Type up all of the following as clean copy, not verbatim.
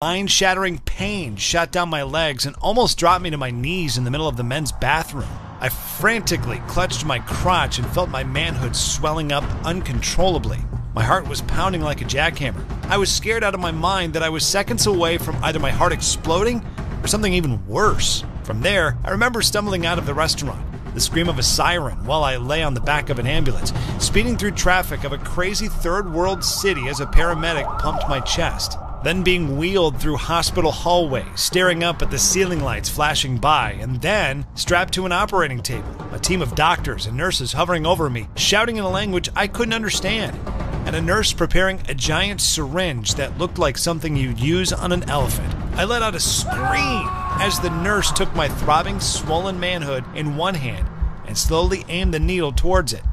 Mind-shattering pain shot down my legs and almost dropped me to my knees in the middle of the men's bathroom. I frantically clutched my crotch and felt my manhood swelling up uncontrollably. My heart was pounding like a jackhammer. I was scared out of my mind that I was seconds away from either my heart exploding or something even worse. From there, I remember stumbling out of the restaurant, the scream of a siren while I lay on the back of an ambulance, speeding through traffic of a crazy third world city as a paramedic pumped my chest. Then being wheeled through hospital hallways, staring up at the ceiling lights flashing by, and then strapped to an operating table, a team of doctors and nurses hovering over me, shouting in a language I couldn't understand, and a nurse preparing a giant syringe that looked like something you'd use on an elephant. I let out a scream as the nurse took my throbbing, swollen manhood in one hand and slowly aimed the needle towards it.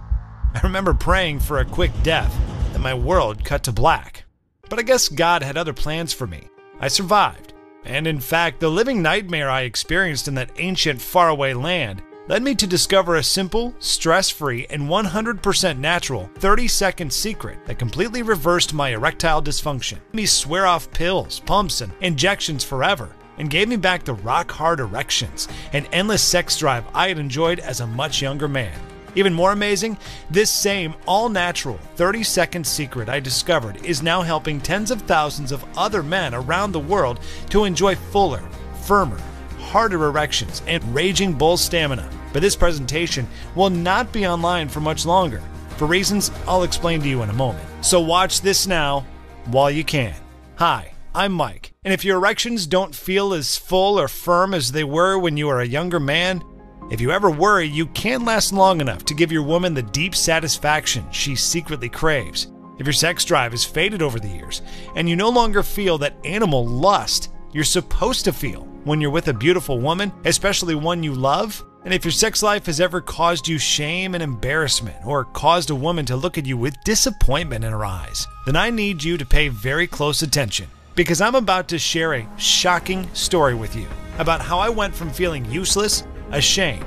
I remember praying for a quick death, then my world cut to black. But I guess God had other plans for me. I survived. And in fact, the living nightmare I experienced in that ancient faraway land led me to discover a simple, stress-free, and 100% natural 30-second secret that completely reversed my erectile dysfunction. Made me swear off pills, pumps, and injections forever, and gave me back the rock-hard erections and endless sex drive I had enjoyed as a much younger man. Even more amazing, this same all-natural 30-second secret I discovered is now helping tens of thousands of other men around the world to enjoy fuller, firmer, harder erections and raging bull stamina. But this presentation will not be online for much longer, for reasons I'll explain to you in a moment. So watch this now while you can. Hi, I'm Mike, and if your erections don't feel as full or firm as they were when you were a younger man, if you ever worry you can't last long enough to give your woman the deep satisfaction she secretly craves, if your sex drive has faded over the years, and you no longer feel that animal lust you're supposed to feel when you're with a beautiful woman, especially one you love, and if your sex life has ever caused you shame and embarrassment, or caused a woman to look at you with disappointment in her eyes, then I need you to pay very close attention, because I'm about to share a shocking story with you about how I went from feeling useless, ashamed,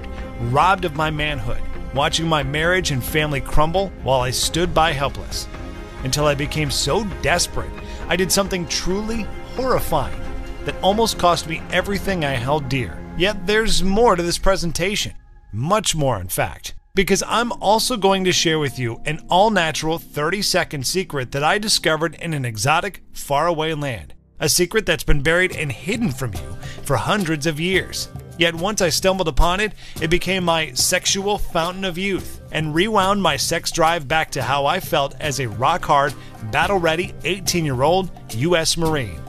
robbed of my manhood, watching my marriage and family crumble while I stood by helpless, until I became so desperate I did something truly horrifying that almost cost me everything I held dear. Yet there's more to this presentation, much more in fact, because I'm also going to share with you an all-natural 30-second secret that I discovered in an exotic, faraway land, a secret that's been buried and hidden from you for hundreds of years. Yet once I stumbled upon it, it became my sexual fountain of youth and rewound my sex drive back to how I felt as a rock-hard, battle-ready 18-year-old U.S. Marine.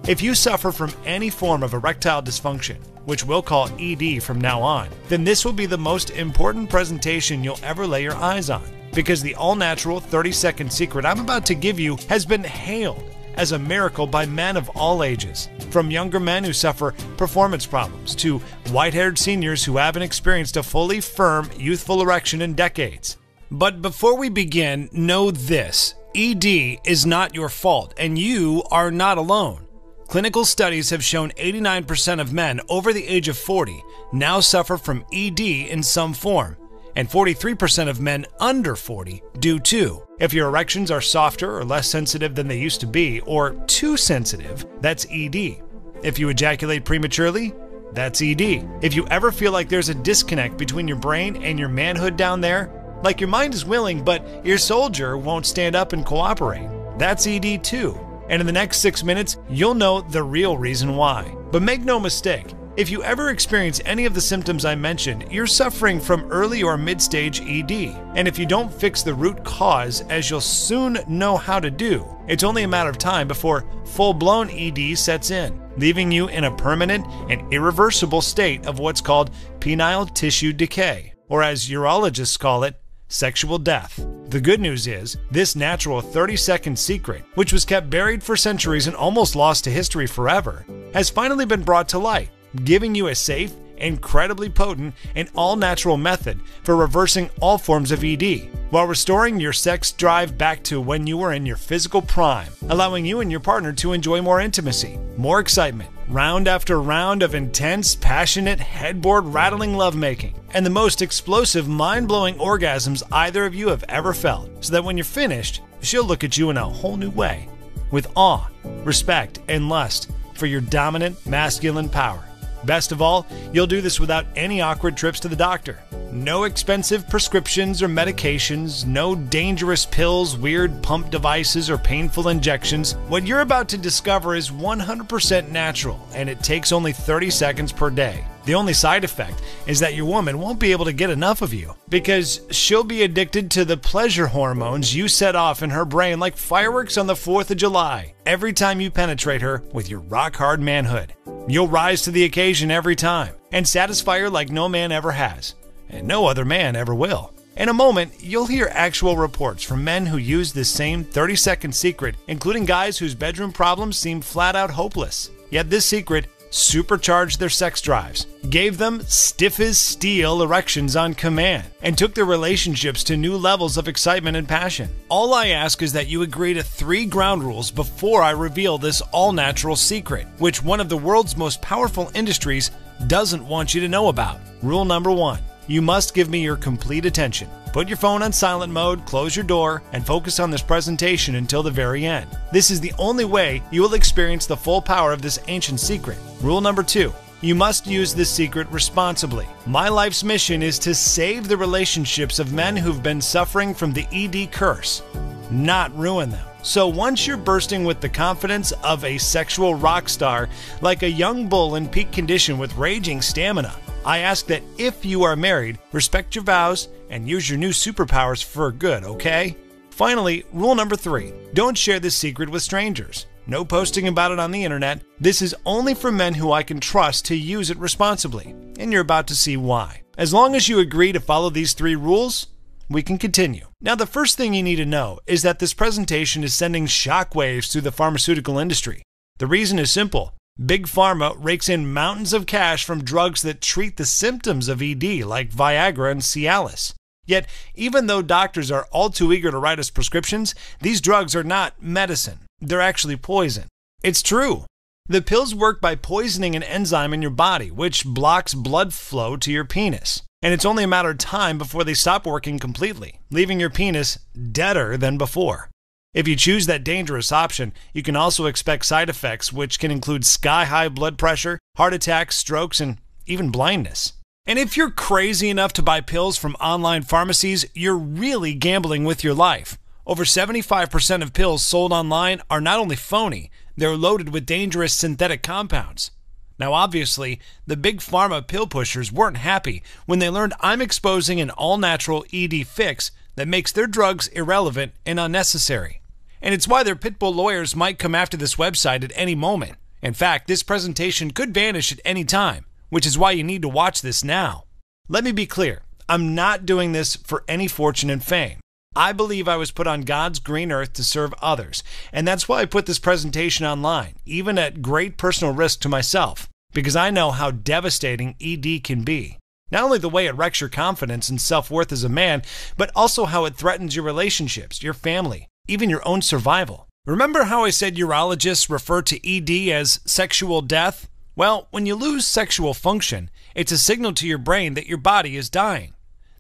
If you suffer from any form of erectile dysfunction, which we'll call ED from now on, then this will be the most important presentation you'll ever lay your eyes on, because the all-natural 30-second secret I'm about to give you has been hailed as a miracle by men of all ages, from younger men who suffer performance problems to white-haired seniors who haven't experienced a fully firm, youthful erection in decades. But before we begin, know this: ED is not your fault, and you are not alone. Clinical studies have shown 89% of men over the age of 40 now suffer from ED in some form, and 43% of men under 40 do too. If your erections are softer or less sensitive than they used to be, or too sensitive, that's ED. If you ejaculate prematurely, that's ED. If you ever feel like there's a disconnect between your brain and your manhood down there, like your mind is willing but your soldier won't stand up and cooperate, that's ED too. And in the next 6 minutes, you'll know the real reason why. But make no mistake, if you ever experience any of the symptoms I mentioned, you're suffering from early or mid-stage ED. And if you don't fix the root cause, as you'll soon know how to do, it's only a matter of time before full-blown ED sets in, leaving you in a permanent and irreversible state of what's called penile tissue decay, or as urologists call it, sexual death. The good news is, this natural 30-second secret, which was kept buried for centuries and almost lost to history forever, has finally been brought to light, giving you a safe, incredibly potent, and all-natural method for reversing all forms of ED, while restoring your sex drive back to when you were in your physical prime, allowing you and your partner to enjoy more intimacy, more excitement, round after round of intense, passionate, headboard-rattling lovemaking, and the most explosive, mind-blowing orgasms either of you have ever felt, so that when you're finished, she'll look at you in a whole new way, with awe, respect, and lust, for your dominant masculine power. Best of all, you'll do this without any awkward trips to the doctor. No expensive prescriptions or medications, no dangerous pills, weird pump devices, or painful injections. What you're about to discover is 100% natural, and it takes only 30 seconds per day. The only side effect is that your woman won't be able to get enough of you, because she'll be addicted to the pleasure hormones you set off in her brain like fireworks on the 4th of July every time you penetrate her with your rock-hard manhood. You'll rise to the occasion every time and satisfy her like no man ever has, and no other man ever will. In a moment, you'll hear actual reports from men who use this same 30-second secret, including guys whose bedroom problems seem flat-out hopeless. Yet this secret supercharged their sex drives, gave them stiff as steel erections on command, and took their relationships to new levels of excitement and passion. All I ask is that you agree to 3 ground rules before I reveal this all-natural secret, which one of the world's most powerful industries doesn't want you to know about. Rule number 1. You must give me your complete attention. Put your phone on silent mode, close your door, and focus on this presentation until the very end. This is the only way you will experience the full power of this ancient secret. Rule number 2. You must use this secret responsibly. My life's mission is to save the relationships of men who've been suffering from the ED curse, not ruin them. So once you're bursting with the confidence of a sexual rock star, like a young bull in peak condition with raging stamina, I ask that if you are married, respect your vows and use your new superpowers for good, okay? Finally, rule number 3. Don't share this secret with strangers. No posting about it on the internet. This is only for men who I can trust to use it responsibly, and you're about to see why. As long as you agree to follow these 3 rules, we can continue. Now, the first thing you need to know is that this presentation is sending shockwaves through the pharmaceutical industry. The reason is simple. Big Pharma rakes in mountains of cash from drugs that treat the symptoms of ED, like Viagra and Cialis. Yet, even though doctors are all too eager to write us prescriptions, these drugs are not medicine. They're actually poison. It's true. The pills work by poisoning an enzyme in your body, which blocks blood flow to your penis. And it's only a matter of time before they stop working completely, leaving your penis deader than before. If you choose that dangerous option, you can also expect side effects, which can include sky-high blood pressure, heart attacks, strokes, and even blindness. And if you're crazy enough to buy pills from online pharmacies, you're really gambling with your life. Over 75% of pills sold online are not only phony, they're loaded with dangerous synthetic compounds. Now obviously, the big pharma pill pushers weren't happy when they learned I'm exposing an all-natural ED fix that makes their drugs irrelevant and unnecessary. And it's why their pitbull lawyers might come after this website at any moment. In fact, this presentation could vanish at any time, which is why you need to watch this now. Let me be clear, I'm not doing this for any fortune and fame. I believe I was put on God's green earth to serve others, and that's why I put this presentation online, even at great personal risk to myself, because I know how devastating ED can be. Not only the way it wrecks your confidence and self-worth as a man, but also how it threatens your relationships, your family, even your own survival. Remember how I said urologists refer to ED as sexual death? Well, when you lose sexual function, it's a signal to your brain that your body is dying.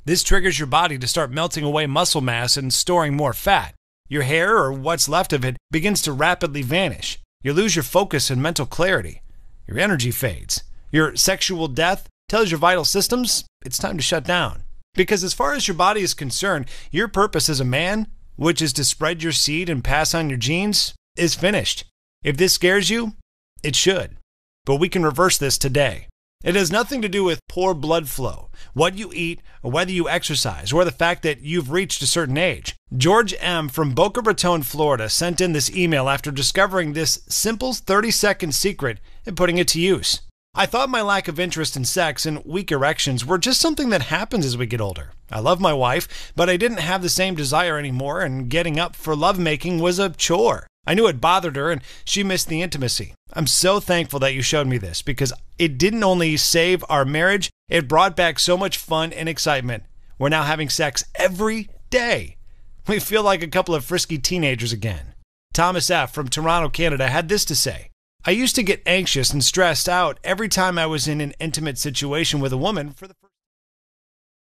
This triggers your body to start melting away muscle mass and storing more fat. Your hair, or what's left of it, begins to rapidly vanish. You lose your focus and mental clarity. Your energy fades. Your sexual death tells your vital systems it's time to shut down. Because as far as your body is concerned, your purpose as a man, which is to spread your seed and pass on your genes, is finished. If this scares you, it should. But we can reverse this today. It has nothing to do with poor blood flow, what you eat, or whether you exercise, or the fact that you've reached a certain age. George M. from Boca Raton, Florida, sent in this email after discovering this simple 30-second secret and putting it to use. I thought my lack of interest in sex and weak erections were just something that happens as we get older. I love my wife, but I didn't have the same desire anymore, and getting up for lovemaking was a chore. I knew it bothered her, and she missed the intimacy. I'm so thankful that you showed me this, because it didn't only save our marriage, it brought back so much fun and excitement. We're now having sex every day. We feel like a couple of frisky teenagers again. Thomas F. from Toronto, Canada, had this to say. I used to get anxious and stressed out every time I was in an intimate situation with a woman for the first